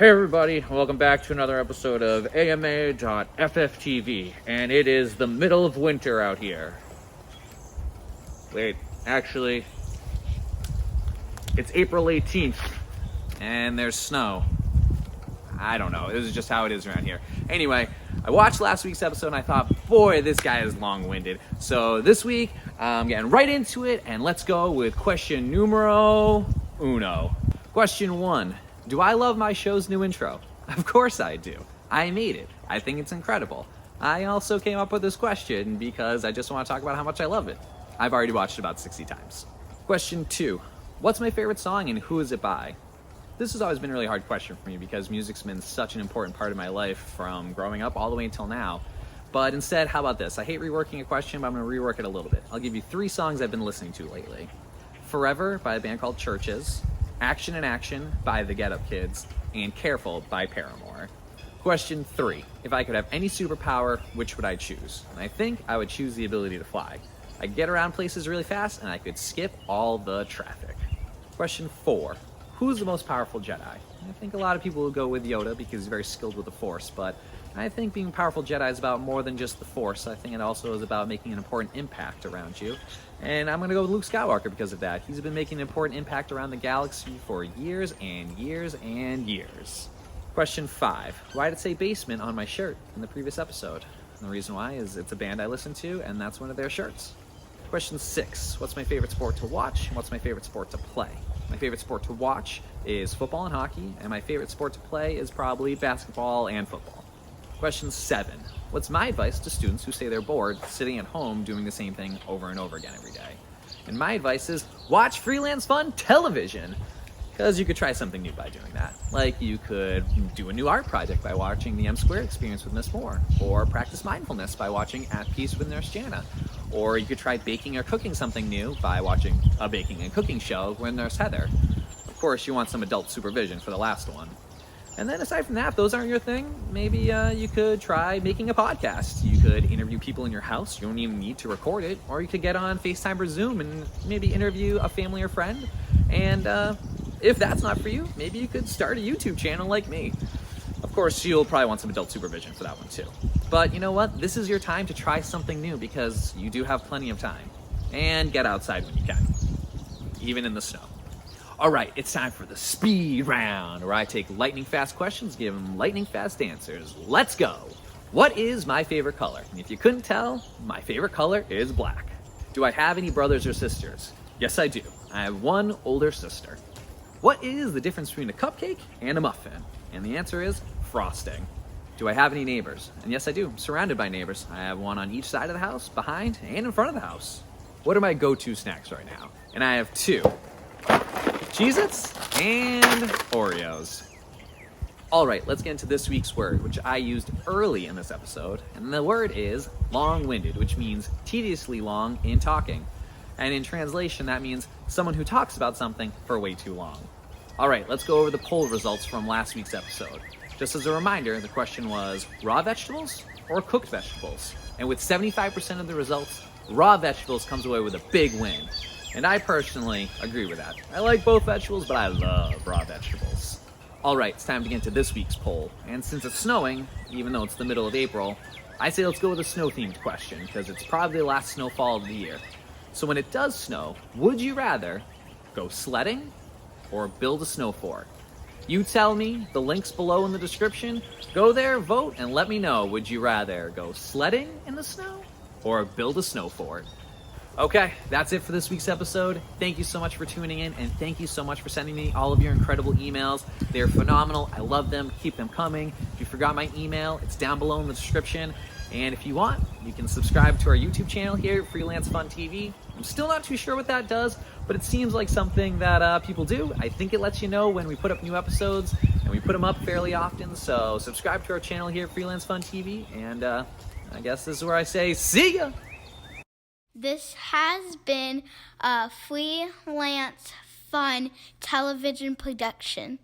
Hey everybody, welcome back to another episode of AMA.FFTV, and it is the middle of winter out here. Wait, actually, it's April 18th, and there's snow. I don't know, this is just how it is around here. Anyway, I watched last week's episode and I thought, boy, this guy is long-winded. So this week, I'm getting right into it, and let's go with question numero uno. Question 1. Do I love my show's new intro? Of course I do. I made it. I think it's incredible. I also came up with this question because I just want to talk about how much I love it. I've already watched it about 60 times. Question 2. What's my favorite song and who is it by? This has always been a really hard question for me because music's been such an important part of my life from growing up all the way until now. But instead, how about this? I hate reworking a question, but I'm going to rework it a little bit. I'll give you 3 songs I've been listening to lately. Forever by a band called Churches, Action and Action by the Get Up Kids, and Careful by Paramore. Question 3. If I could have any superpower, which would I choose? And I think I would choose the ability to fly. I could get around places really fast, and I could skip all the traffic. Question 4. Who's the most powerful Jedi? I think a lot of people will go with Yoda because he's very skilled with the Force, but I think being a powerful Jedi is about more than just the Force. I think it also is about making an important impact around you. And I'm going to go with Luke Skywalker because of that. He's been making an important impact around the galaxy for years and years and years. Question 5. Why did it say Basement on my shirt in the previous episode? And the reason why is it's a band I listen to, and that's one of their shirts. Question 6. What's my favorite sport to watch, and what's my favorite sport to play? My favorite sport to watch is football and hockey, and my favorite sport to play is probably basketball and football. Question 7. What's my advice to students who say they're bored sitting at home doing the same thing over and over again every day? And my advice is watch Freelance Fun television, because you could try something new by doing that. Like you could do a new art project by watching the M2 Experience with Miss Moore, or practice mindfulness by watching At Peace with Nurse Jana. Or you could try baking or cooking something new by watching a baking and cooking show with Nurse Heather. Of course, you want some adult supervision for the last one. And then aside from that, if those aren't your thing, maybe you could try making a podcast. You could interview people in your house. You don't even need to record it. Or you could get on FaceTime or Zoom and maybe interview a family or friend. And if that's not for you, maybe you could start a YouTube channel like me. Of course, you'll probably want some adult supervision for that one too. But you know what? This is your time to try something new because you do have plenty of time. And get outside when you can, even in the snow. All right, it's time for the speed round, where I take lightning fast questions, give them lightning fast answers. Let's go. What is my favorite color? And if you couldn't tell, my favorite color is black. Do I have any brothers or sisters? Yes, I do. I have one older sister. What is the difference between a cupcake and a muffin? And the answer is frosting. Do I have any neighbors? And yes, I do. I'm surrounded by neighbors. I have one on each side of the house, behind, and in front of the house. What are my go-to snacks right now? And I have 2. Cheez-Its and Oreos. All right, let's get into this week's word, which I used early in this episode. And the word is long-winded, which means tediously long in talking. And in translation, that means someone who talks about something for way too long. All right, let's go over the poll results from last week's episode. Just as a reminder, the question was raw vegetables or cooked vegetables? And with 75% of the results, raw vegetables comes away with a big win. And I personally agree with that. I like both vegetables, but I love raw vegetables. All right, it's time to get into this week's poll. And since it's snowing, even though it's the middle of April, I say let's go with a snow-themed question, because it's probably the last snowfall of the year. So when it does snow, would you rather go sledding or build a snow fort? You tell me, the link's below in the description. Go there, vote, and let me know, would you rather go sledding in the snow or build a snow fort? Okay, that's it for this week's episode. Thank you so much for tuning in, and thank you so much for sending me all of your incredible emails. They're phenomenal. I love them. Keep them coming. If you forgot my email, it's down below in the description. And if you want, you can subscribe to our YouTube channel here at Freelance Fun TV. I'm still not too sure what that does, but it seems like something that people do. I think it lets you know when we put up new episodes, and we put them up fairly often. So subscribe to our channel here at Freelance Fun TV, and I guess this is where I say, see ya! This has been a Freelance Fun television production.